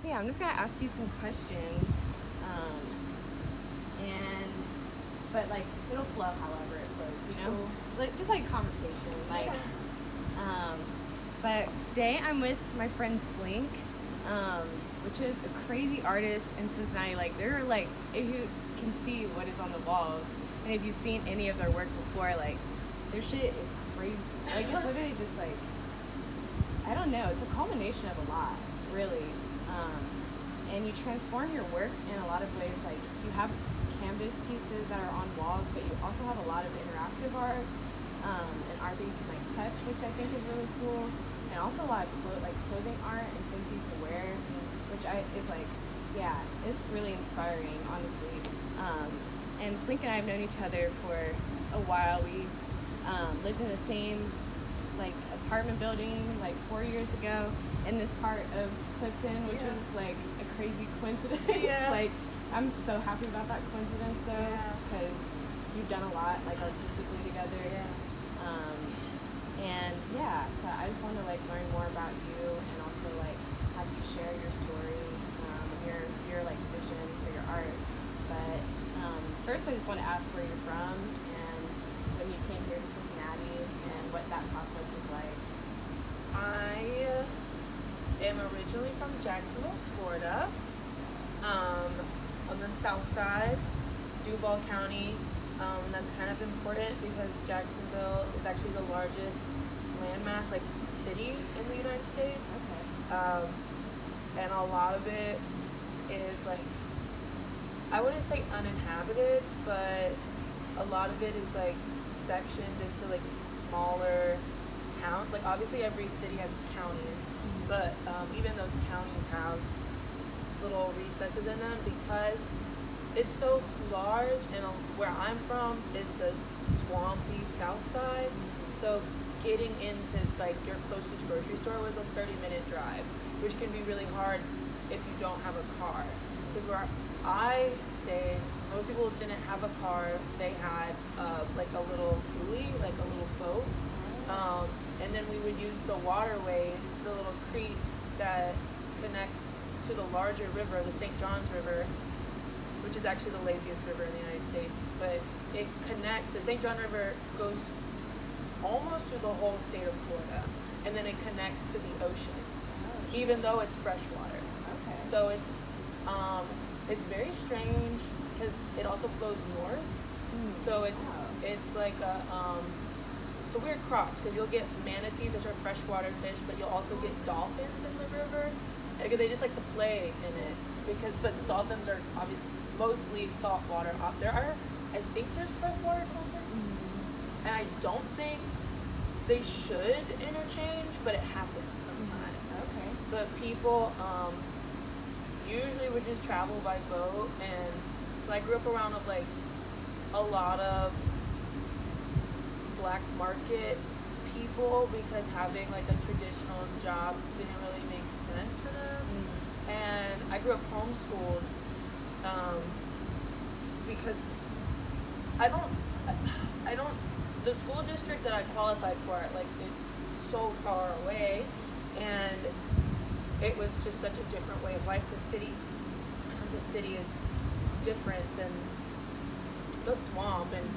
So yeah, I'm just gonna ask you some questions, but like it'll flow however it flows, you know, Cool. like just like conversation, like. But today I'm with my friend Slink, which is a crazy artist in Cincinnati. Like they're like, if you can see what is on the walls, and if you've seen any of their work before, like their shit is crazy. Like it's literally just like, I don't know, it's a culmination of a lot, really. And you transform your work in a lot of ways. Like you have canvas pieces that are on walls, but you also have a lot of interactive art and art that you can like touch, which I think is really cool. And also a lot of clothing art and things you can wear, which is like, yeah, it's really inspiring, honestly. And Slink and I have known each other for a while. We lived in the same like apartment building like 4 years ago in this part of Clifton, which is like a crazy coincidence. Like I'm so happy about that coincidence though, because you've done a lot like artistically together. And yeah, so I just want to like learn more about you and also like have you share your story, your like vision for your art. But first I just want to ask where you're from and when you came here to Cincinnati and what that process was like. I am originally from Jacksonville, Florida, on the south side, Duval County. That's kind of important because Jacksonville is actually the largest landmass, like city in the United States. And a lot of it is like, I wouldn't say uninhabited, but a lot of it is like sectioned into like smaller towns. Like obviously every city has counties, but even those counties have little recesses in them because it's so large. And where I'm from is the swampy south side, so getting into like your closest grocery store was a 30-minute drive, which can be really hard if you don't have a car. Because where I stayed, most people didn't have a car. They had like a little buoy, like a little boat, and then we would use the waterways, the little creeks that connect to the larger river, the St. John's River, which is actually the laziest river in the United States. But the St. John River goes almost through the whole state of Florida, and then it connects to the ocean, even though it's freshwater. So it's very strange because it also flows north. So it's like it's a weird cross because you'll get manatees, which are freshwater fish, but you'll also get dolphins in the river. And they just like to play in it but dolphins are obviously mostly saltwater. I think there's freshwater dolphins, and I don't think they should interchange, but it happens sometimes. But people usually would just travel by boat, and so I grew up around like a lot of black market people because having like a traditional job didn't really make sense for them. And I grew up homeschooled because the school district that I qualified for, like, it's so far away, and it was just such a different way of life. The city is different than the swamp, and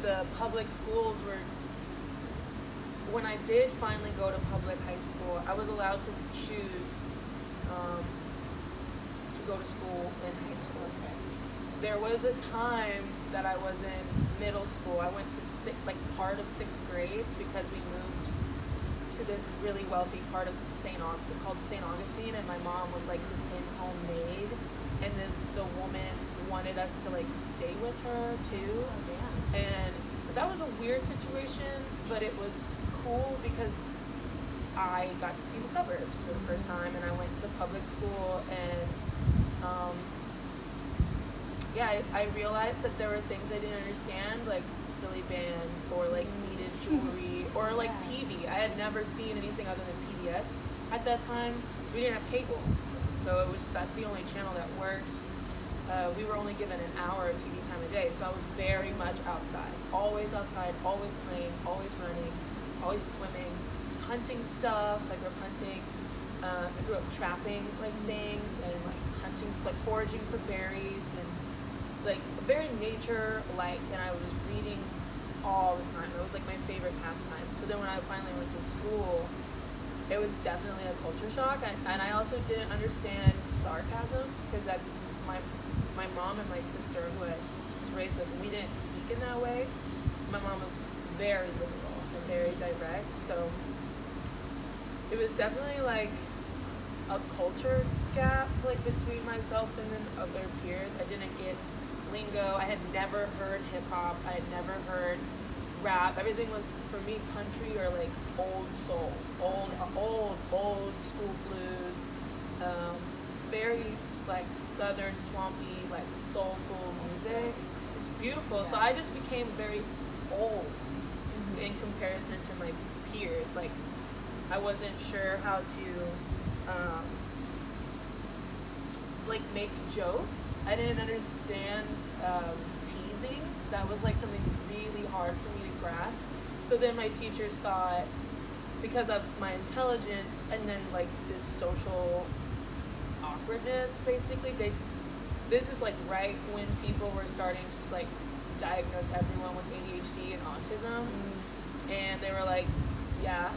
the public schools were, when I did finally go to public high school, I was allowed to choose to go to school in high school. There was a time that I was in middle school. I went to part of 6th grade because we moved to this really wealthy part of called St. Augustine, and my mom was like this in-home maid, and then the woman wanted us to like stay with her too. And that was a weird situation, but it was cool because I got to see the suburbs for the first time, and I went to public school, and I realized that there were things I didn't understand, like silly bands or like needed jewelry or like TV. I had never seen anything other than PBS at that time. We didn't have cable, so that's the only channel that worked. We were only given an hour of TV time a day, so I was very much outside, always playing, always running, always swimming, hunting stuff, like rope hunting. I grew up trapping like things and like hunting, like foraging for berries and like very nature like. And I was reading all the time. It was like my favorite pastime. So then when I finally went to school, it was definitely a culture shock. And I also didn't understand sarcasm because that's my mom and my sister who I was raised with. We didn't speak in that way. My mom was very literal and very direct. So it was definitely like a culture gap like between myself and then other peers. I didn't get lingo. I had never heard hip hop. I had never heard rap. Everything was for me country or like old soul, old school blues, very like southern swampy like soulful music. It's beautiful. So I just became very old in comparison to my peers. Like I wasn't sure how to like make jokes. I didn't understand teasing. That was like something really hard for me to grasp. So then my teachers thought, because of my intelligence and then like this social awkwardness, basically, this is like right when people were starting to like diagnose everyone with ADHD and autism. And they were like, yeah,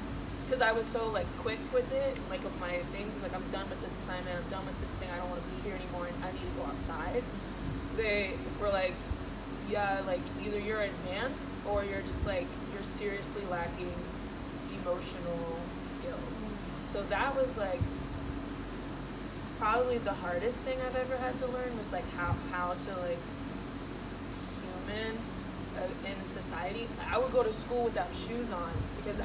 because I was so like quick with it, like with my things, and like I'm done with this assignment, I'm done with this thing, I don't want to be here anymore, and I need to go outside. They were like, yeah, like either you're advanced or you're just like, you're seriously lacking emotional skills. So that was like probably the hardest thing I've ever had to learn, was like how to like human in society. I would go to school without shoes on because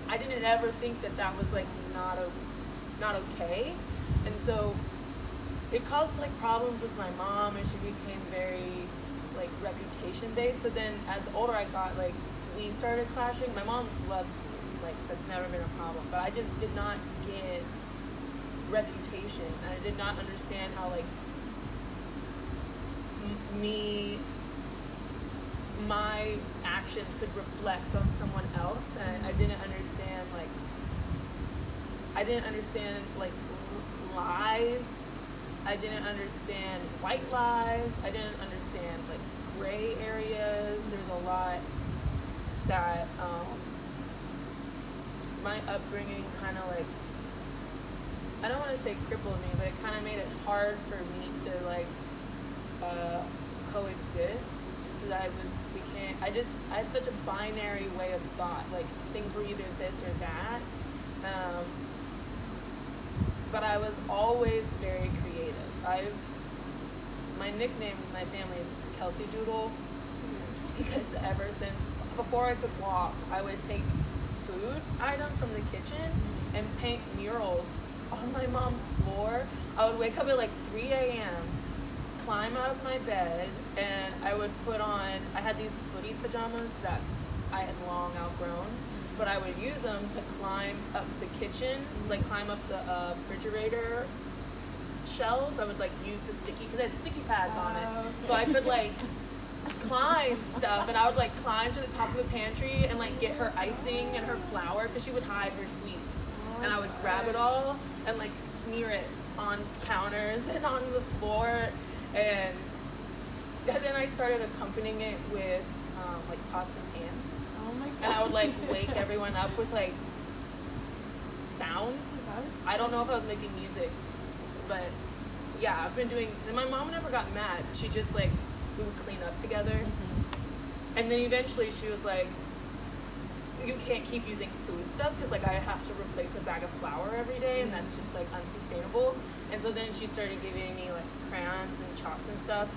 I didn't ever think that was like not okay. And so it caused like problems with my mom, and she became very like reputation based. So then as the older I got, like we started clashing. My mom loves me, like that's never been a problem, but I just did not get reputation, and I did not understand how like my actions could reflect on someone else. And I didn't understand like lies. I didn't understand white lies. I didn't understand like gray areas. There's a lot that my upbringing kind of like, I don't want to say crippled me, but it kind of made it hard for me to like coexist, because I had such a binary way of thought. Like things were either this or that. But I was always very creative. My nickname in my family is Kelsey Doodle, because ever since before I could walk, I would take food items from the kitchen and paint murals on my mom's floor. I would wake up at like 3 a.m., climb out of my bed, and I would I had these footy pajamas that I had long outgrown, but I would use them to climb up the kitchen, like climb up the refrigerator shelves. I would like use the sticky, because it had sticky pads on it. Okay. So I could like climb stuff, and I would like climb to the top of the pantry and like get her icing and her flour, because she would hide her sweets. And I would grab it all and like smear it on counters and on the floor. And then I started accompanying it with like pots and pans. Oh my god. And I would like wake everyone up with like sounds. I don't know if I was making music, but yeah, I've been doing, and my mom never got mad. She just like, we would clean up together. And then eventually she was like, you can't keep using food stuff, because like I have to replace a bag of flour every day, and that's just like unsustainable. And so then she started giving me like crayons and chalks and stuff,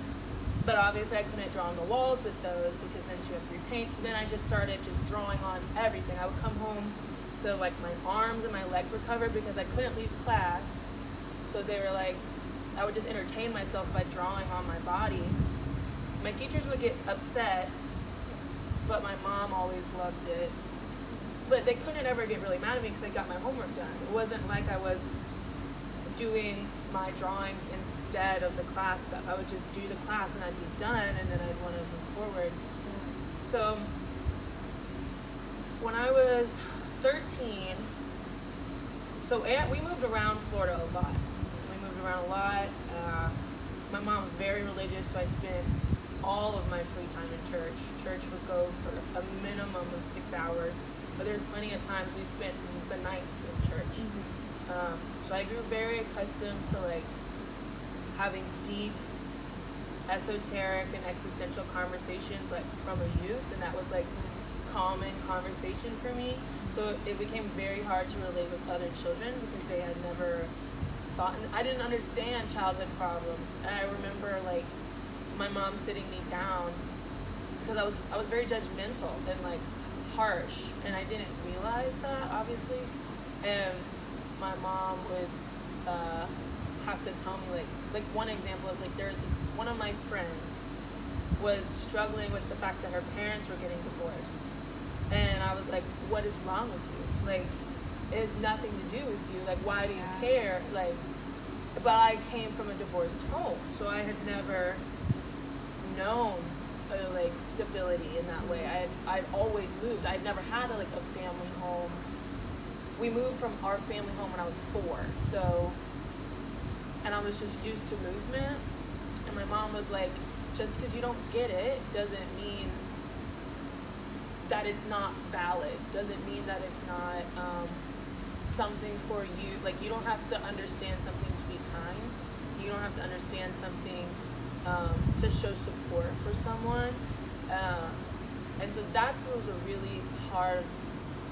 but obviously I couldn't draw on the walls with those, because then she would have to repaint. So then I just started just drawing on everything. I would come home to like my arms and my legs were covered because I couldn't leave class. So they were like, I would just entertain myself by drawing on my body. My teachers would get upset, but my mom always loved it. But they couldn't ever get really mad at me because I got my homework done. It wasn't like I was doing my drawings instead of the class stuff. I would just do the class and I'd be done, and then I'd want to move forward. So when I was 13, So we moved around Florida a lot. We moved around a lot. My mom was very religious, so I spent all of my free time in church. Church would go for a minimum of 6 hours, but there's plenty of times we spent the nights in church. So I grew very accustomed to like having deep, esoteric and existential conversations like from a youth, and that was like common conversation for me. So it became very hard to relate with other children because they had never thought, I didn't understand childhood problems. And I remember like my mom sitting me down because I was very judgmental and like harsh, and I didn't realize that obviously. And my mom would have to tell me like one example is like one of my friends was struggling with the fact that her parents were getting divorced, and I was like, what is wrong with you? Like, it has nothing to do with you. Like, why do you care? Like, but I came from a divorced home, so I had never known like stability in that way. I'd always moved. I'd never had a family home. We moved from our family home when I was 4, so, and I was just used to movement. And my mom was like, just because you don't get it doesn't mean that it's not valid, doesn't mean that it's not something for you. Like, you don't have to understand something to be kind. You don't have to understand something to show support for someone. And so that was a really hard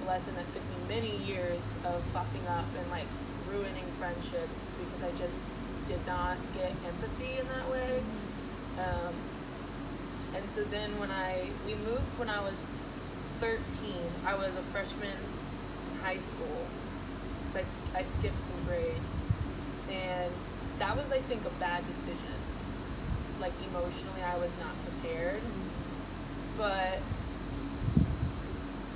lesson that took me many years of fucking up and like ruining friendships because I just did not get empathy in that way. And so then we moved when I was 13. I was a freshman in high school, so I skipped some grades, and that was, I think, a bad decision. Like, emotionally, I was not prepared, but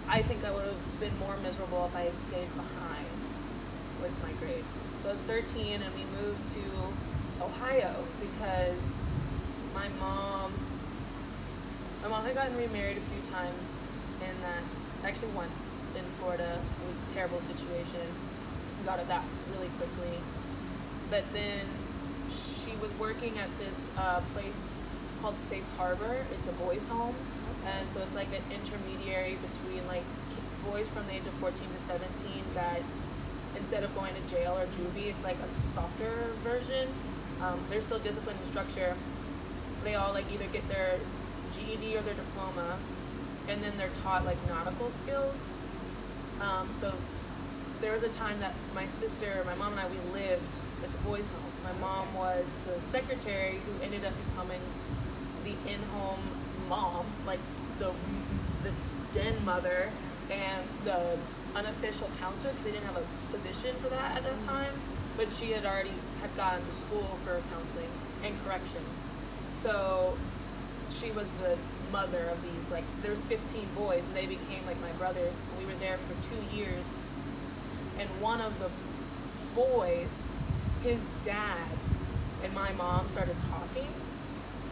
I think I would have been more miserable if I had stayed behind with my grade. So I was 13, and we moved to Ohio because my mom had gotten remarried a few times, and actually once in Florida. It was a terrible situation. We got it that really quickly. But then she was working at this place called Safe Harbor. It's a boys' home, and so it's like an intermediary between like boys from the age of 14 to 17 that instead of going to jail or juvie, it's like a softer version. There's still discipline and structure. They all like either get their GED or their diploma, and then they're taught like nautical skills. So there was a time that my mom and I, we lived at the boys' home. My mom was the secretary who ended up becoming the in-home mom, like the den mother, and the unofficial counselor, because they didn't have a position for that at that time. But she had gotten to school for counseling and corrections. So she was the mother of these, like, there was 15 boys, and they became like my brothers. And we were there for 2 years. And one of the boys, his dad and my mom started talking,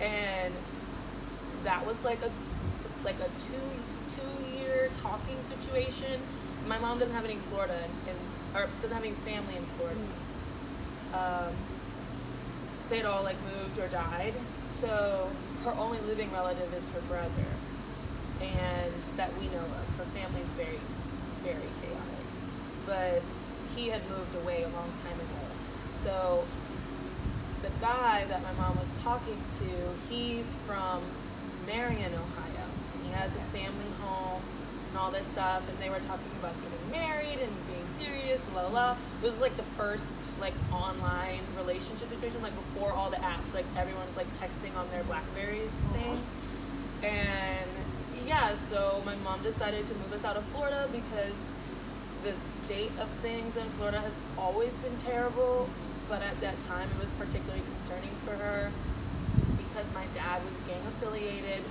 and that was like a 2-year talking situation. My mom doesn't have any Florida or doesn't have any family in Florida. They'd all like moved or died, so her only living relative is her brother, and that we know of. Her family's very, very chaotic, but he had moved away a long time ago. So the guy that my mom was talking to, he's from Marion, Ohio, and he has a family home and all this stuff, and they were talking about getting married and being serious and la la. It was like the first like online relationship situation, like before all the apps, like everyone's like texting on their Blackberries thing. And yeah, so my mom decided to move us out of Florida because the state of things in Florida has always been terrible, but at that time it was particularly concerning for her because my dad was gang affiliated,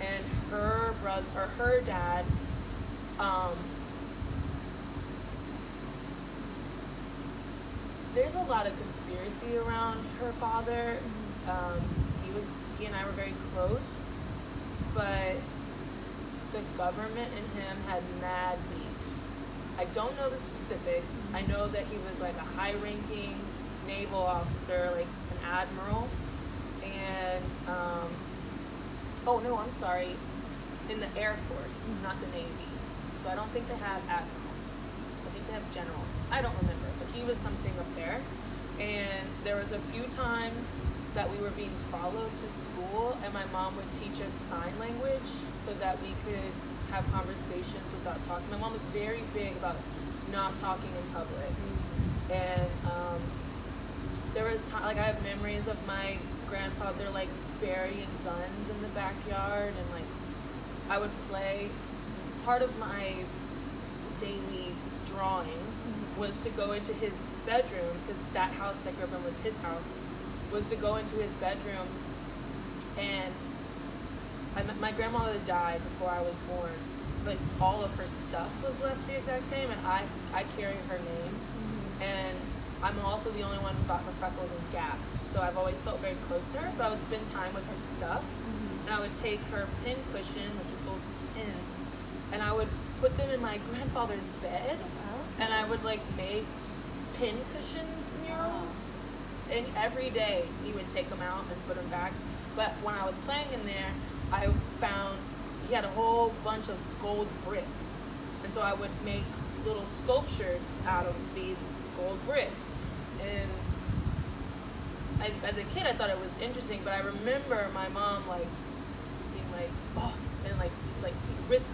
and her brother or her dad there's a lot of conspiracy around her father. He and I were very close, but the government and him had mad beef. I don't know the specifics. I know that he was like a high-ranking naval officer, like an admiral, and oh no, I'm sorry, in the Air Force, not the Navy. So I don't think they have admirals. I think they have generals. I don't remember, but he was something up there. And there was a few times that we were being followed to school, and my mom would teach us sign language so that we could have conversations without talking. My mom was very big about not talking in public. And there was time, like I have memories of my grandfather like burying guns in the backyard, and like I would play. Part of my daily drawing was to go into his bedroom, because that house I grew up in was his house, was to go into his bedroom, and my grandmother died before I was born, but all of her stuff was left the exact same, and I carry her name, and I'm also the only one who got her freckles and gap, so I've always felt very close to her, so I would spend time with her stuff, and I would take her pin cushion, which is full of pins, and I would put them in my grandfather's bed, and I would like make pin cushion murals, and every day he would take them out and put them back. But when I was playing in there, I found he had a whole bunch of gold bricks, and so I would make little sculptures out of these gold bricks. And as a kid, I thought it was interesting, but I remember my mom like being like, oh, and like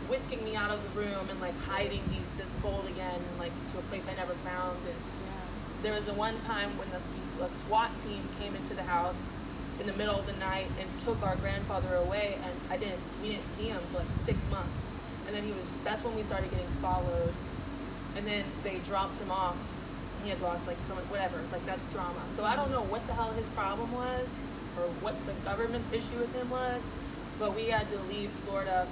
whisking me out of the room and like hiding this gold again, like to a place I never found. And there was the one time when the SWAT team came into the house in the middle of the night and took our grandfather away, and we didn't see him for like 6 months. And then that's when we started getting followed, and then they dropped him off. He had lost like so much, whatever, like that's drama. So I don't know what the hell his problem was or what the government's issue with him was, but we had to leave Florida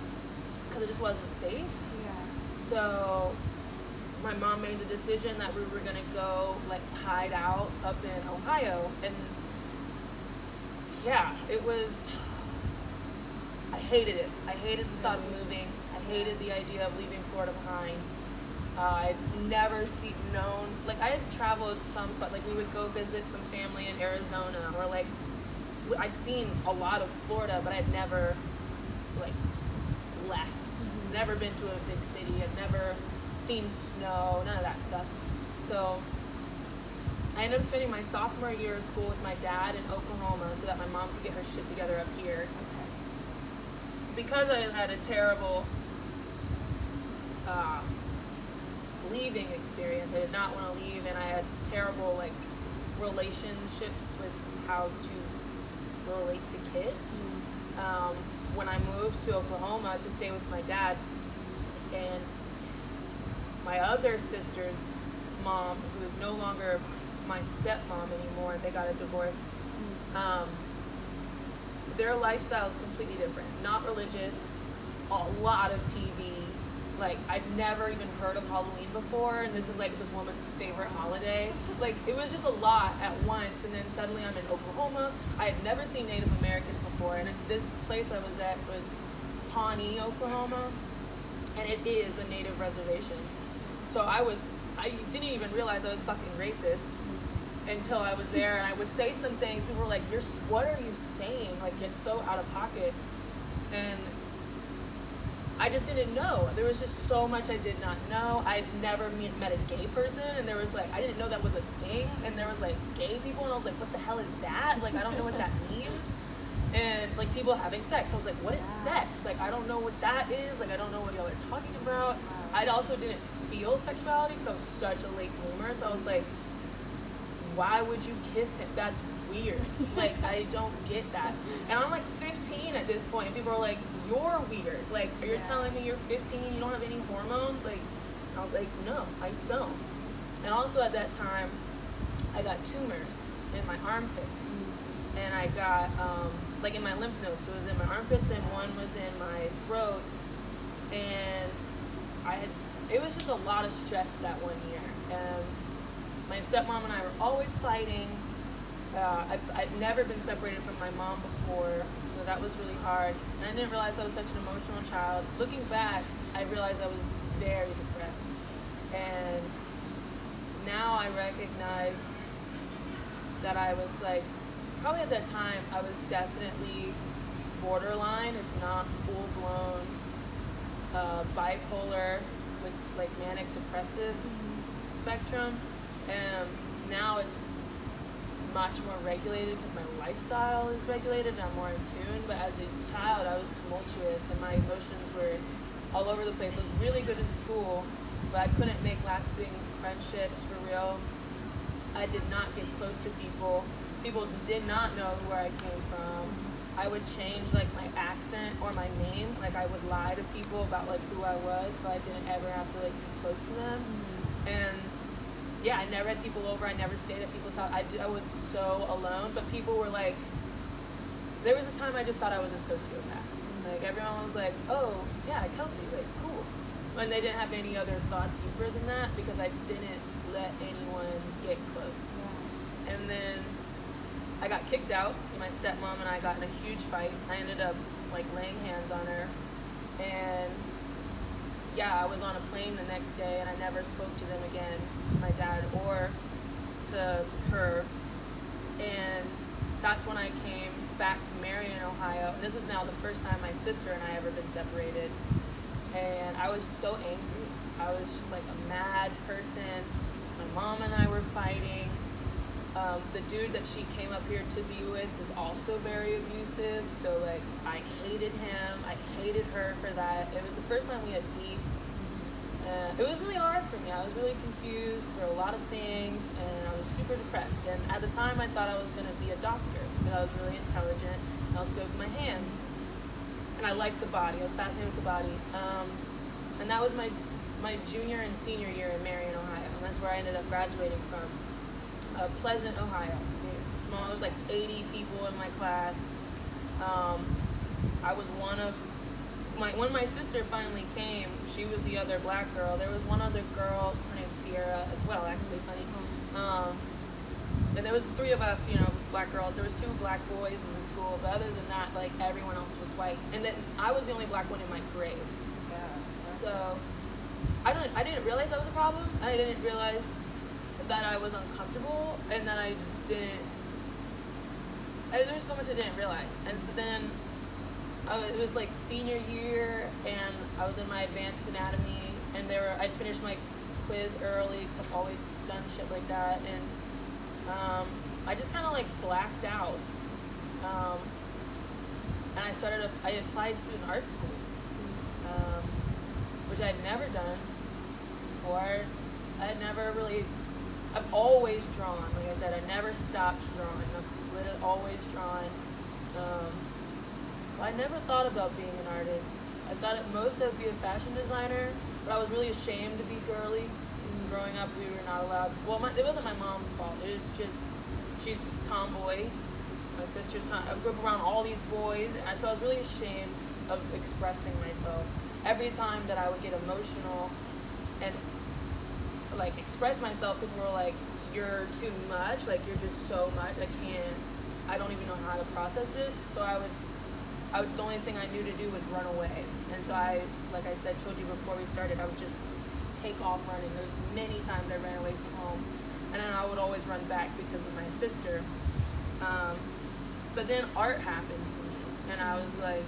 because it just wasn't safe. Yeah. So my mom made the decision that we were gonna go like hide out up in Ohio, and yeah, I hated it. I hated the thought of moving. I hated the idea of leaving Florida behind. I'd never known, like I had traveled some spot, like we would go visit some family in Arizona, or like I'd seen a lot of Florida, but I'd never like left. Never been to a big city. I'd never seen snow, none of that stuff. So I ended up spending my sophomore year of school with my dad in Oklahoma so that my mom could get her shit together up here. Because I had a terrible leaving experience, I did not want to leave, and I had terrible like relationships with how to relate to kids. When I moved to Oklahoma to stay with my dad, and my other sister's mom, who is no longer my stepmom anymore, they got a divorce, their lifestyle is completely different. Not religious, a lot of TV. Like, I'd never even heard of Halloween before, and this is like this woman's favorite holiday. Like, it was just a lot at once, and then suddenly I'm in Oklahoma. I had never seen Native Americans before, and this place I was at was Pawnee, Oklahoma, and it is a Native reservation. So I didn't even realize I was fucking racist until I was there, and I would say some things. People were like, what are you saying? Like, it's so out of pocket. And I just didn't know. There was just so much I did not know. I'd never met a gay person, and there was like, I didn't know that was a thing, and there was like gay people, and I was like, what the hell is that? Like, I don't know what that means. And like people having sex. I was like, what is sex? Like, I don't know what that is. Like, I don't know what y'all are talking about. I also didn't feel sexuality because I was such a late bloomer. So I was like, why would you kiss him? That's weird. Like, I don't get that. And I'm like 15 at this point, and people are like, you're weird. Like, you're telling me you're 15, you don't have any hormones? Like, I was like, no, I don't. And also at that time, I got tumors in my armpits. And I got, like in my lymph nodes. So it was in my armpits, and one was in my throat. And it was just a lot of stress that one year. And my stepmom and I were always fighting. I'd never been separated from my mom before, so that was really hard. And I didn't realize I was such an emotional child. Looking back, I realized I was very depressed. And now I recognize that I was like, probably at that time, I was definitely borderline, if not full-blown bipolar with like manic depressive spectrum. And now it's much more regulated because my lifestyle is regulated and I'm more in tune. But as a child, I was tumultuous and my emotions were all over the place. I was really good in school, but I couldn't make lasting friendships for real. I did not get close to people. People did not know where I came from. I would change like my accent or my name. Like I would lie to people about like who I was, so I didn't ever have to like be close to them. And yeah, I never had people over. I never stayed at people's house. I was so alone. But people were like, there was a time I just thought I was a sociopath. Like everyone was like, oh yeah, Kelsey, like cool. And they didn't have any other thoughts deeper than that because I didn't let anyone get close. And then I got kicked out. My stepmom and I got in a huge fight. I ended up like laying hands on her. And yeah, I was on a plane the next day and I never spoke to them again, to my dad or to her. And that's when I came back to Marion, Ohio. And this was now the first time my sister and I ever been separated. And I was so angry. I was just like a mad person. My mom and I were fighting. The dude that she came up here to be with is also very abusive, so like I hated him, I hated her for that. It was the first time we had beef. It was really hard for me. I was really confused for a lot of things, and I was super depressed. And at the time I thought I was going to be a doctor, because I was really intelligent, and I was good with my hands. And I liked the body, I was fascinated with the body. And that was my junior and senior year in Marion, Ohio, and that's where I ended up graduating from. Pleasant, Ohio. It's small. There was like 80 people in my class. I was one of when my sister finally came, she was the other black girl. There was one other girl, her name's Sierra as well, actually, funny. And there was 3 of us, you know, black girls. There was 2 black boys in the school, but other than that, like everyone else was white. And then I was the only black one in my grade. Yeah. So I didn't realize that was a problem. I didn't realize that I was uncomfortable, and then there was so much I didn't realize. And so then it was like senior year, and I was in my advanced anatomy, and I'd finished my quiz early because I've always done shit like that, and I just kind of like blacked out, and I applied to an art school, which I had never done before. I had never really. I've always drawn. Like I said, I never stopped drawing. I've literally always drawn. But I never thought about being an artist. I thought at most I would be a fashion designer, but I was really ashamed to be girly. Growing up, we were not allowed. Well, it wasn't my mom's fault. It was just, she's tomboy. My sister's I grew up around all these boys, and so I was really ashamed of expressing myself. Every time that I would get emotional and like express myself, people were like, you're too much, like you're just so much, I don't even know how to process this. So the only thing I knew to do was run away. And so like I said, told you before we started, I would just take off running. There's many times I ran away from home, and then I would always run back because of my sister. But then art happened to me, and I was like,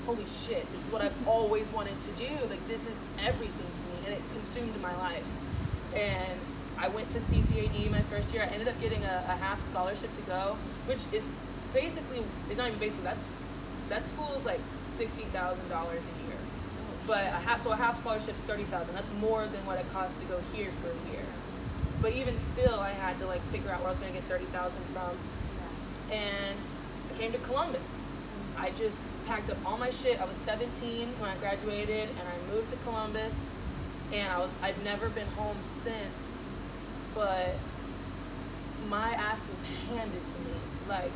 holy shit, this is what I've always wanted to do. Like, this is everything to me, and it consumed my life. And I went to CCAD my first year. I ended up getting a half scholarship to go, which is basically, it's not even basically, that school is like $60,000 a year. But a half scholarship is $30,000. That's more than what it costs to go here for a year. But even still, I had to like figure out where I was going to get $30,000 from. And I came to Columbus. I just packed up all my shit. I was 17 when I graduated, and I moved to Columbus. And I've never been home since, but my ass was handed to me. Like,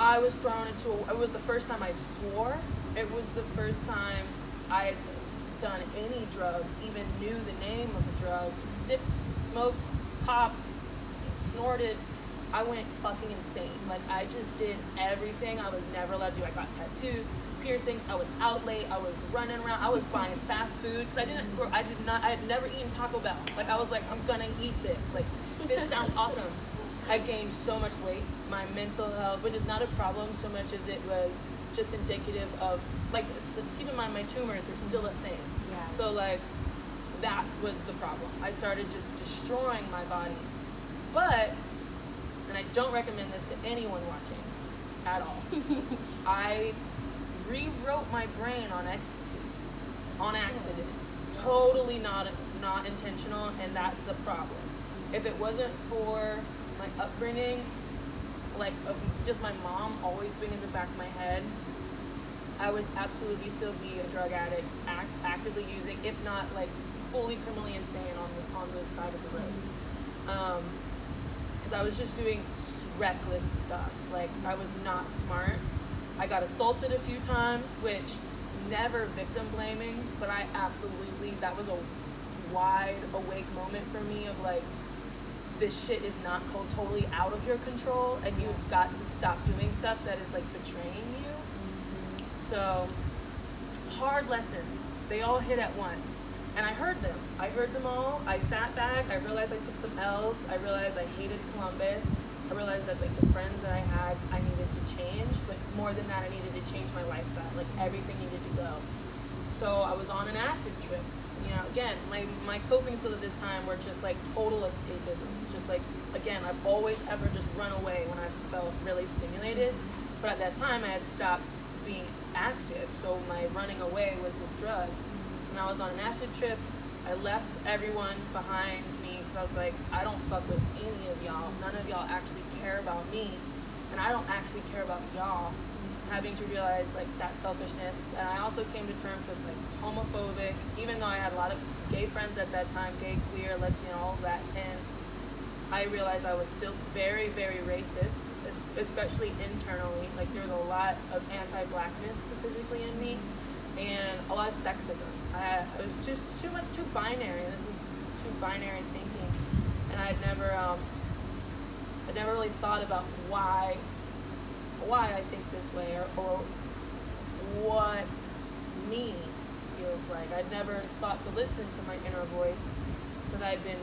I was thrown into it was the first time I swore. It was the first time I had done any drug, even knew the name of a drug, sipped, smoked, popped, snorted. I went fucking insane. Like, I just did everything I was never allowed to do. I got tattoos, piercings, I was out late, I was running around, I was buying fast food, because I had never eaten Taco Bell. Like, I was like, I'm gonna eat this. Like, this sounds awesome. I gained so much weight. My mental health, which is not a problem so much as it was just indicative of, like, keep in mind, my tumors are still a thing. Yeah. So, like, that was the problem. I started just destroying my body. But, and I don't recommend this to anyone watching at all, I rewrote my brain on ecstasy, on accident. Totally not intentional, and that's a problem. If it wasn't for my upbringing, like, of just my mom always being in the back of my head, I would absolutely still be a drug addict, actively using, if not, like, fully criminally insane on the side of the road. Because I was just doing reckless stuff. Like, I was not smart. I got assaulted a few times, which never victim blaming, but I absolutely, that was a wide awake moment for me of, like, this shit is not totally out of your control, and you've got to stop doing stuff that is, like, betraying you. So, hard lessons. They all hit at once. And I heard them. I heard them all. I sat back. I realized I took some L's. I realized I hated Columbus. I realized that, like, the friends that I had, I needed to change. But more than that, I needed to change my lifestyle. Like, everything needed to go. So I was on an acid trip. You know, again, my coping skills at this time were just, like, total escapism. Just, like, again, I've always ever just run away when I felt really stimulated. But at that time, I had stopped being active. So my running away was with drugs. And I was on an acid trip. I left everyone behind me because I was like, I don't fuck with any of y'all. None of y'all actually care about me. And I don't actually care about y'all. Having to realize, like, that selfishness. And I also came to terms with, like, homophobic, even though I had a lot of gay friends at that time, gay, queer, lesbian, all of that. And I realized I was still very, very racist, especially internally. Like, there was a lot of anti-blackness specifically in me, and a lot of sexism. It was just too binary. This is just too binary thinking, and I never really thought about why I think this way, or what me feels like. I'd never thought to listen to my inner voice because I'd been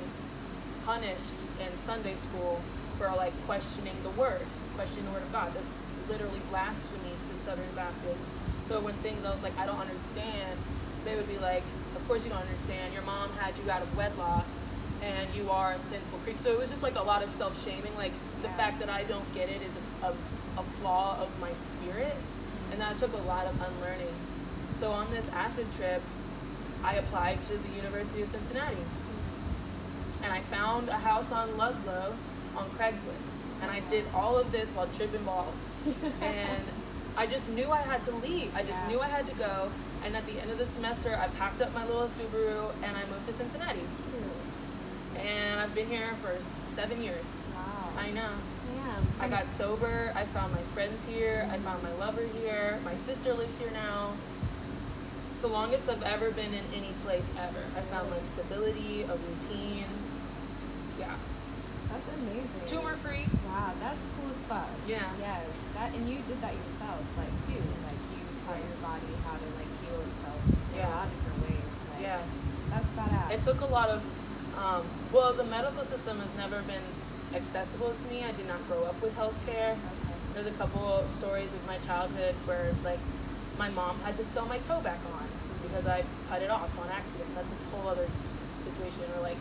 punished in Sunday school for, like, questioning the word of God. That's literally blasphemy to Southern Baptists. So when things I was like, I don't understand, they would be like, of course you don't understand. Your mom had you out of wedlock, and you are a sinful creature. So it was just, like, a lot of self-shaming. Like, the fact that I don't get it is a flaw of my spirit, and that took a lot of unlearning. So on this acid trip, I applied to the University of Cincinnati, and I found a house on Ludlow on Craigslist, and I did all of this while tripping balls, and I just knew I had to leave. I just knew I had to go, and at the end of the semester, I packed up my little Subaru, and I moved to Cincinnati. And I've been here for 7 years. Wow. I know. Yeah. I got sober. I found my friends here. I found my lover here. My sister lives here now. It's the longest I've ever been in any place ever. I found, like, stability, a routine. Yeah. That's amazing. Tumor free. Wow, that's cool as fuck. Yeah. Yes. And you did that yourself, like, too. Like, you taught your body how to, like, heal itself in a lot of different ways. Like, Yeah. That's badass. It took a lot of, well, the medical system has never been accessible to me. I did not grow up with healthcare. Okay. There's a couple of stories of my childhood where, like, my mom had to sew my toe back on because I cut it off on accident. That's a whole other situation. Or, like,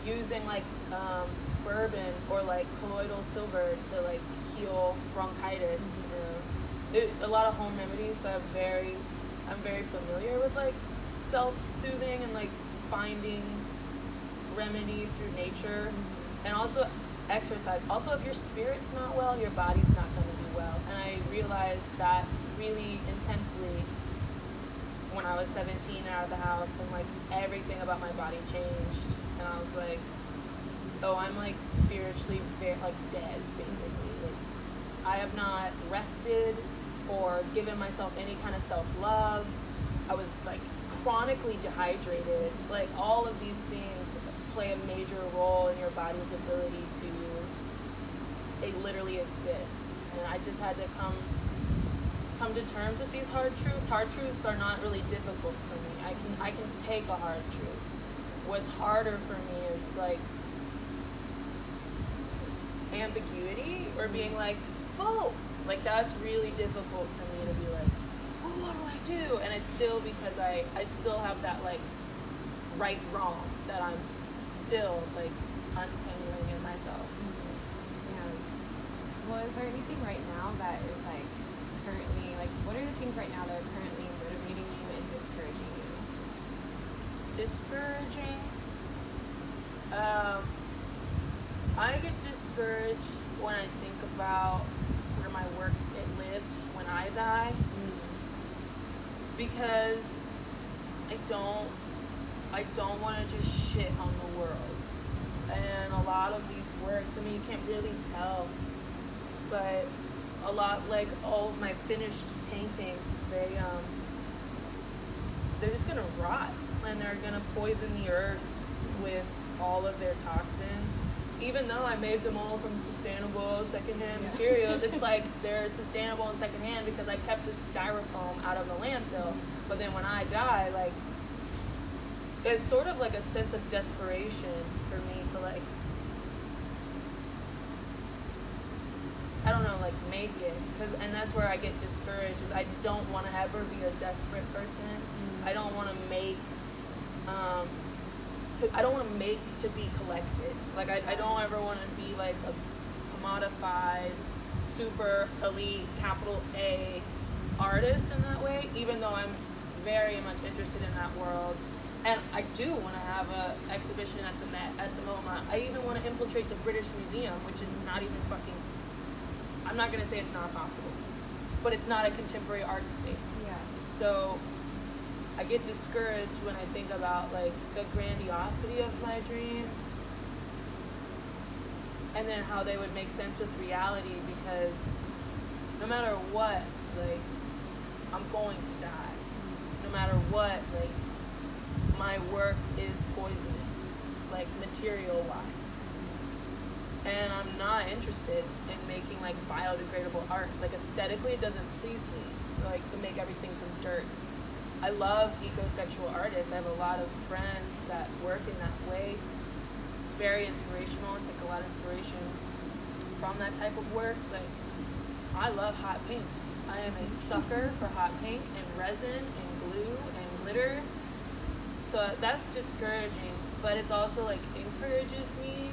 using, like, bourbon or, like, colloidal silver to, like, heal bronchitis. A lot of home remedies, so I'm very familiar with, like, self-soothing and, like, finding remedy through nature. And also exercise. Also, if your spirit's not well, your body's not going to be well. And I realized that really intensely when I was 17 and out of the house, and, like, everything about my body changed. And I was like, oh, I'm, like, spiritually very, like, dead, basically. Like, I have not rested or given myself any kind of self-love. I was, like, chronically dehydrated. Like, all of these things play a major role in your body's ability to literally exist. And I just had to come to terms with these hard truths. Hard truths are not really difficult for me. I can take a hard truth. What's harder for me is like ambiguity, or being like both. Like that's really difficult for me to be like, well, what do I do? And it's still because I still have that like right wrong that I'm still like untangling in myself. Yeah. Well, is there anything right now that is like currently, like what are the things right now that are currently motivating you and discouraging you? Discouraging? I get discouraged when I think about where my work lives when I die, because I don't want to just shit on the world. And a lot of these works, I mean, you can't really tell, but a lot, like all of my finished paintings, they're just gonna rot, and they're gonna poison the earth with all of their toxins. Even though I made them all from sustainable secondhand materials, it's like they're sustainable and secondhand because I kept the styrofoam out of the landfill. But then when I die, like, it's sort of like a sense of desperation for me to like, I don't know, like make it, and that's where I get discouraged. Is I don't want to ever be a desperate person. I don't want to make, I don't want to make to be collected. Like I don't ever want to be like a commodified, super elite, capital A artist in that way. Even though I'm very much interested in that world. And I do want to have an exhibition at the Met at the MoMA. I even want to infiltrate the British Museum, which is not even fucking, I'm not going to say it's not possible, but it's not a contemporary art space. Yeah. So I get discouraged when I think about like the grandiosity of my dreams and then how they would make sense with reality, because no matter what, like, I'm going to die. No matter what, like, my work is poisonous, like material-wise. And I'm not interested in making like biodegradable art. Like aesthetically, it doesn't please me, like to make everything from dirt. I love eco-sexual artists. I have a lot of friends that work in that way. It's very inspirational and take a lot of inspiration from that type of work. But I love hot paint. I am a sucker for hot paint and resin and glue and glitter. So that's discouraging, but it's also like encourages me.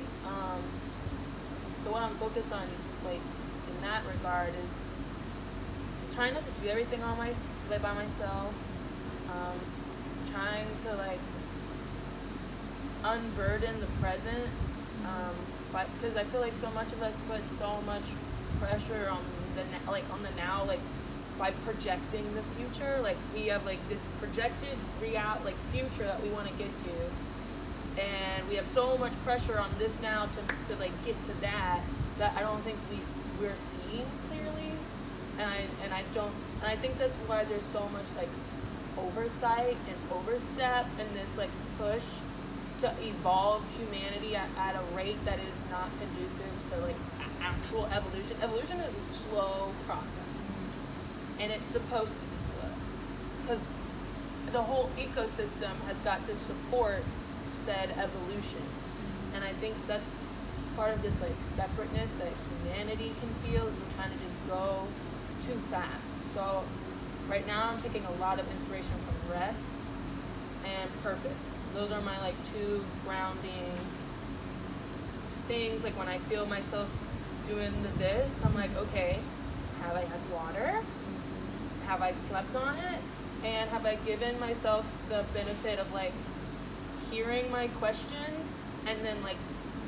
So what I'm focused on, like in that regard, is trying not to do everything by myself. Trying to like unburden the present, because I feel like so much of us put so much pressure on the now, like by projecting the future. Like we have like this projected future that we want to get to, and we have so much pressure on this now to like get to that I don't think we're seeing clearly, and I think that's why there's so much like oversight and overstep and this like push to evolve humanity at a rate that is not conducive to like actual evolution. Evolution is a slow process, and it's supposed to be slow because the whole ecosystem has got to support said evolution. And I think that's part of this like separateness that humanity can feel, is we're trying to just go too fast. So right now I'm taking a lot of inspiration from rest and purpose. Those are my like two grounding things. Like when I feel myself doing this, I'm like, okay, have I had water? Have I slept on it? And have I given myself the benefit of like hearing my questions and then like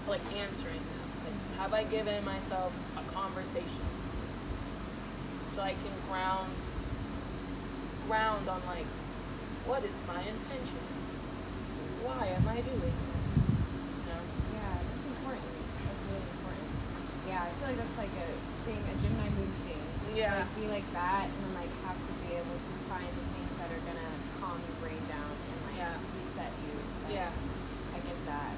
answering them? Like, have I given myself a conversation so I can ground on like, what is my intention? Why am I doing this? You know? Yeah, that's important. That's really important. Yeah, I feel like that's like a thing, a Gemini moon thing. Yeah. Like be like that, and then like have to be able to find the things that are gonna calm your brain down and like reset you. Like, Yeah. I get that.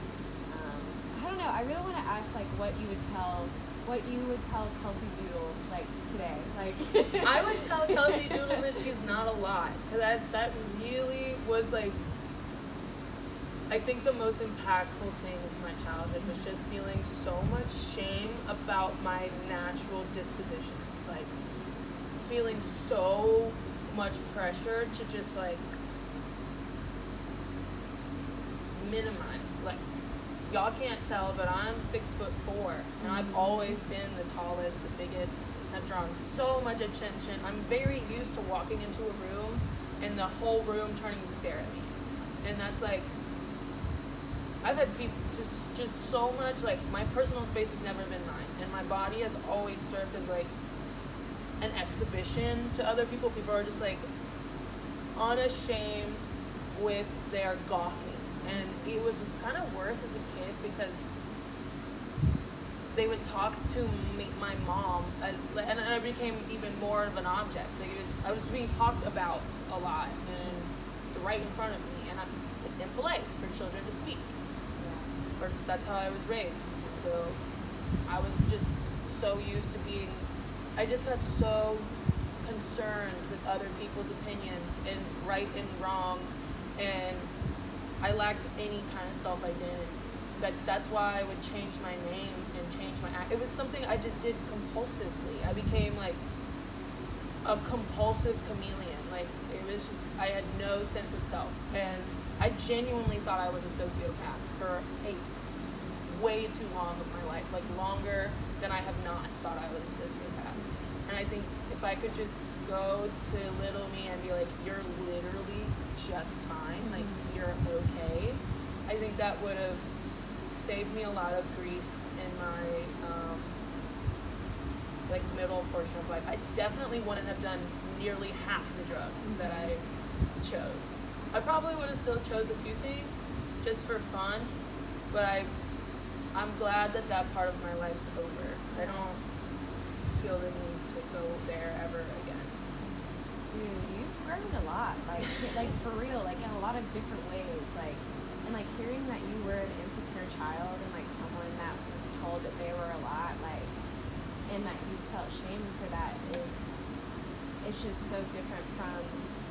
I really want to ask like what you would tell Kelsey Doodle like today. Like I would tell Kelsey Doodle that she's not a lot, because that really was like, I think the most impactful thing in my childhood was just feeling so much shame about my natural disposition, like feeling so much pressure to just like minimize. Like, y'all can't tell, but I'm 6'4", and I've always been the tallest, the biggest. I've drawn so much attention. I'm very used to walking into a room and the whole room turning to stare at me, and that's like, I've had people just so much, like, my personal space has never been mine, and my body has always served as like an exhibition to other people. People are just like unashamed with their gawking, and it was kind of worse as a kid because they would talk to me, my mom, and I became even more of an object. Like, I was being talked about a lot and right in front of me, and it's impolite for children to speak. Or that's how I was raised. So I was just so used to being, I just got so concerned with other people's opinions and right and wrong, and I lacked any kind of self-identity. That's why I would change my name and change my act. It was something I just did compulsively. I became like a compulsive chameleon. Like, it was just, I had no sense of self, and I genuinely thought I was a sociopath for way too long of my life, like longer than I have not thought I was a sociopath. And I think if I could just go to little me and be like, you're literally just fine, like you're okay, I think that would have saved me a lot of grief in my like middle portion of life. I definitely wouldn't have done nearly half the drugs that I chose. I probably would have still chose a few things just for fun, but I'm glad that part of my life's over. I don't feel the need to go there ever again. Dude, you've grown a lot, like for real, like in a lot of different ways, like, and like hearing that you were an insecure child and like someone that was told that they were a lot, like, and that you felt shame for that it's just so different from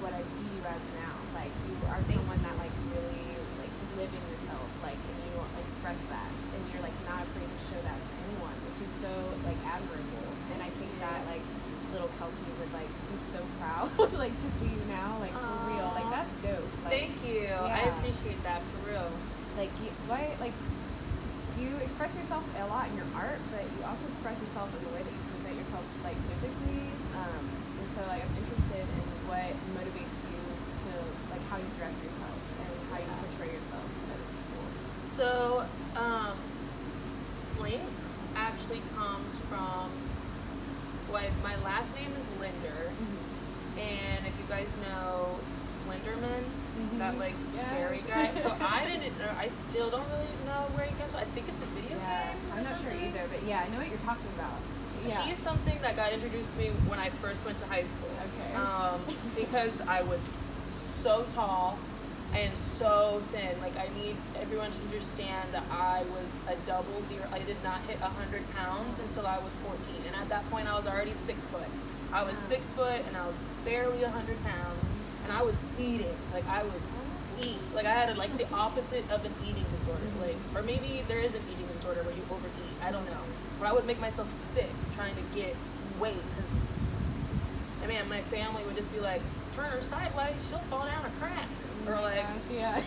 what I see you as now. Like, you are someone that like really like live in yourself, like, and you express that, and you're like not afraid to show that to anyone, which is so like admirable. And I think that like little Kelsey would like be so proud like to see you now, like for real, like that's dope. Like, thank you. Yeah. I appreciate that, for real. Like you express yourself a lot in your art, but you also express yourself in the way that you present yourself like physically, and so like I'm interested in what motivates you to like how you dress yourself and how you portray yourself to other people. So Slink actually comes from, my last name is Linder, and if you guys know Slenderman, that like scary guy. So I didn't know, I still don't really know where he comes from. I think it's a video game. I'm not sure either, but yeah, I know what you're talking about. Yeah. He's something that got introduced to me when I first went to high school. Okay. Because I was so tall and so thin. Like, I need everyone to understand that I was a 00. I did not hit 100 pounds until I was 14, and at that point I was already 6 foot. I was 6 foot and I was barely 100 pounds, and I was eating. Like, I would eat. Like, I had like the opposite of an eating disorder. Like, or maybe there is an eating disorder where you overeat. I don't know. But I would make myself sick trying to get weight, because, man, my family would just be like, turn her sideways, she'll fall down a crack. Or like, yeah.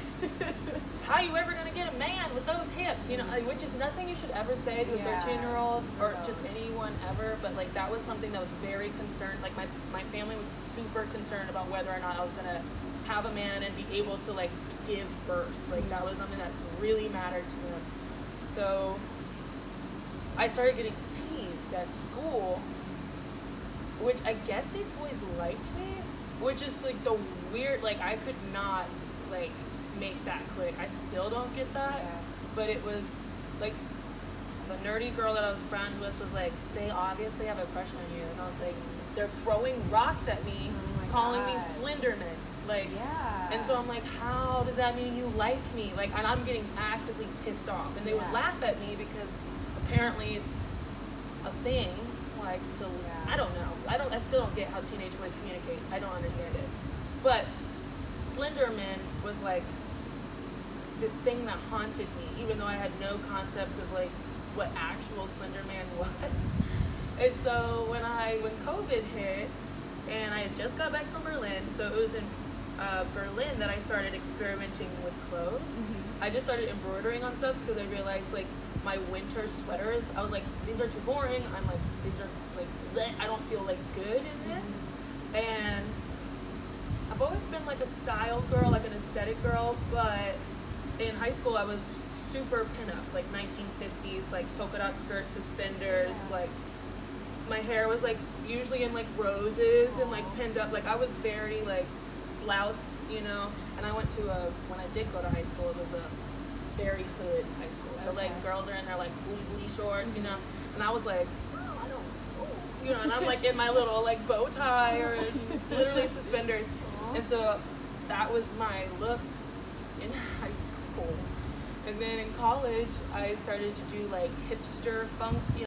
how you ever gonna get a man with those hips? You know, like, which is nothing you should ever say to a 13-year-old or just anyone ever. But like, that was something that was very concerned. Like, my family was super concerned about whether or not I was gonna have a man and be able to like give birth. Like, that was something that really mattered to them. So I started getting teased at school, which I guess these boys liked me, which is like the weird, like, I could not like make that click. I still don't get that. But it was like the nerdy girl that I was friends with was like, they obviously have a crush on you, and I was like, they're throwing rocks at me, calling me Slenderman. Like, yeah. And so I'm like, how does that mean you like me? Like, and I'm getting actively pissed off. And they would laugh at me because apparently it's a thing, like, to, I don't know. I still don't get how teenage boys communicate. I don't understand it. But Slenderman was like this thing that haunted me, even though I had no concept of like what actual Slenderman was. And so when COVID hit, and I had just got back from Berlin, so it was in Berlin that I started experimenting with clothes. Mm-hmm. I just started embroidering on stuff because I realized like my winter sweaters, I was like, these are too boring. I'm like, these are like, I don't feel like good in this. Mm-hmm. And I've always been like a style girl, like an aesthetic girl, but in high school I was super pinup, like 1950s, like polka dot skirts, suspenders, like my hair was like usually in like roses and like pinned up. Like I was very like blouse, you know. And I went to when I did go to high school, it was a very hood high school. So like girls are in their like booty shorts, you know. And I was like, oh, I don't, you know. And I'm like in my little like bow tie, or it's literally suspenders. And so that was my look in high school. And then in college, I started to do like hipster funk, you know.